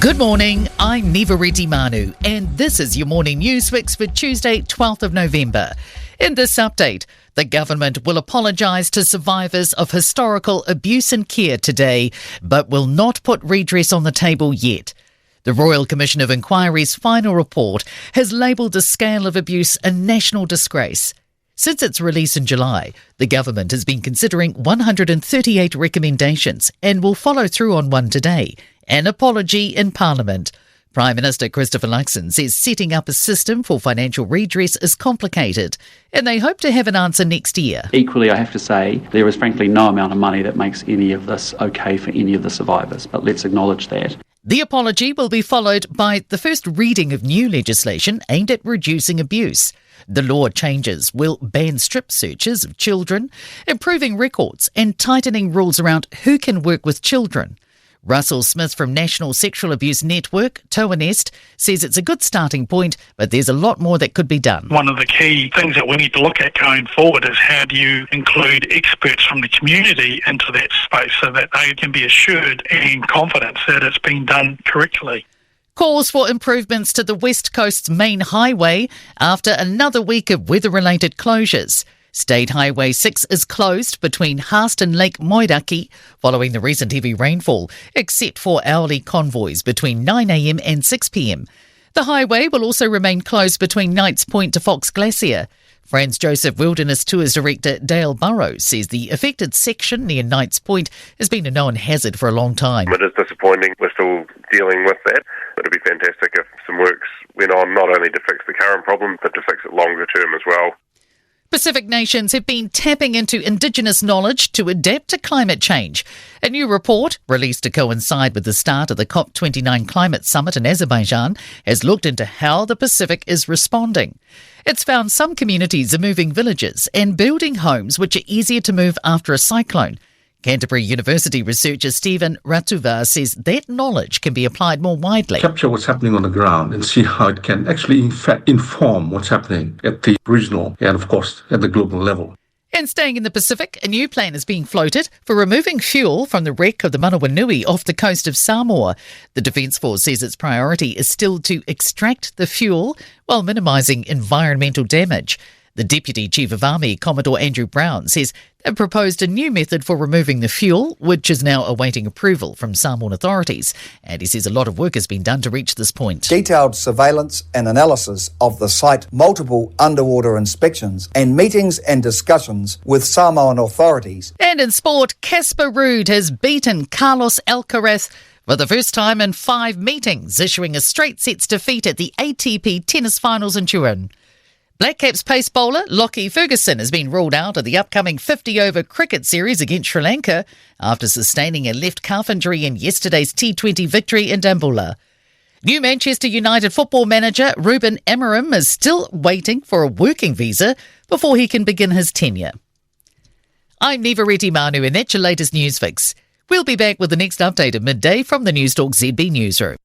Good morning, I'm Nivareti Manu, and this is your morning news fix for Tuesday, 12th of November. In this update, the government will apologise to survivors of historical abuse and care today, but will not put redress on the table yet. The Royal Commission of Inquiry's final report has labelled the scale of abuse a national disgrace. Since its release in July, the government has been considering 138 recommendations and will follow through on one today, an apology in Parliament. Prime Minister Christopher Luxon says setting up a system for financial redress is complicated, and they hope to have an answer next year. Equally, I have to say, there is frankly no amount of money that makes any of this okay for any of the survivors, but let's acknowledge that. The apology will be followed by the first reading of new legislation aimed at reducing abuse. The law changes will ban strip searches of children, improving records and tightening rules around who can work with children. Russell Smith from National Sexual Abuse Network, Toa Nest, says it's a good starting point, but there's a lot more that could be done. One of the key things that we need to look at going forward is how do you include experts from the community into that space so that they can be assured and confident that it's been done correctly. Calls for improvements to the West Coast's main highway after another week of weather-related closures. State Highway 6 is closed between Haast and Lake Moiraki following the recent heavy rainfall, except for hourly convoys between 9am and 6pm. The highway will also remain closed between Knights Point to Fox Glacier. Franz Joseph Wilderness Tours Director Dale Burrows says the affected section near Knights Point has been a known hazard for a long time. It is disappointing. We're still dealing with that. It would be fantastic if some works went on not only to fix the current problem, but to fix it longer term as well. Pacific nations have been tapping into Indigenous knowledge to adapt to climate change. A new report, released to coincide with the start of the COP29 Climate Summit in Azerbaijan, has looked into how the Pacific is responding. It's found some communities are moving villages and building homes which are easier to move after a cyclone. Canterbury University researcher Stephen Ratuva says that knowledge can be applied more widely. Capture what's happening on the ground and see how it can actually inform what's happening at the regional and, of course, at the global level. And staying in the Pacific, a new plan is being floated for removing fuel from the wreck of the Manawanui off the coast of Samoa. The Defence Force says its priority is still to extract the fuel while minimising environmental damage. The Deputy Chief of Army, Commodore Andrew Brown, says they've proposed a new method for removing the fuel, which is now awaiting approval from Samoan authorities. And he says a lot of work has been done to reach this point. Detailed surveillance and analysis of the site, multiple underwater inspections, and meetings and discussions with Samoan authorities. And in sport, Casper Ruud has beaten Carlos Alcaraz for the first time in 5 meetings, issuing a straight sets defeat at the ATP tennis finals in Turin. Black Caps pace bowler Lockie Ferguson has been ruled out of the upcoming 50-over cricket series against Sri Lanka after sustaining a left calf injury in yesterday's T20 victory in Dambulla. New Manchester United football manager Ruben Amorim is still waiting for a working visa before he can begin his tenure. I'm Nivareti Manu, and that's your latest news fix. We'll be back with the next update at midday from the Newstalk ZB newsroom.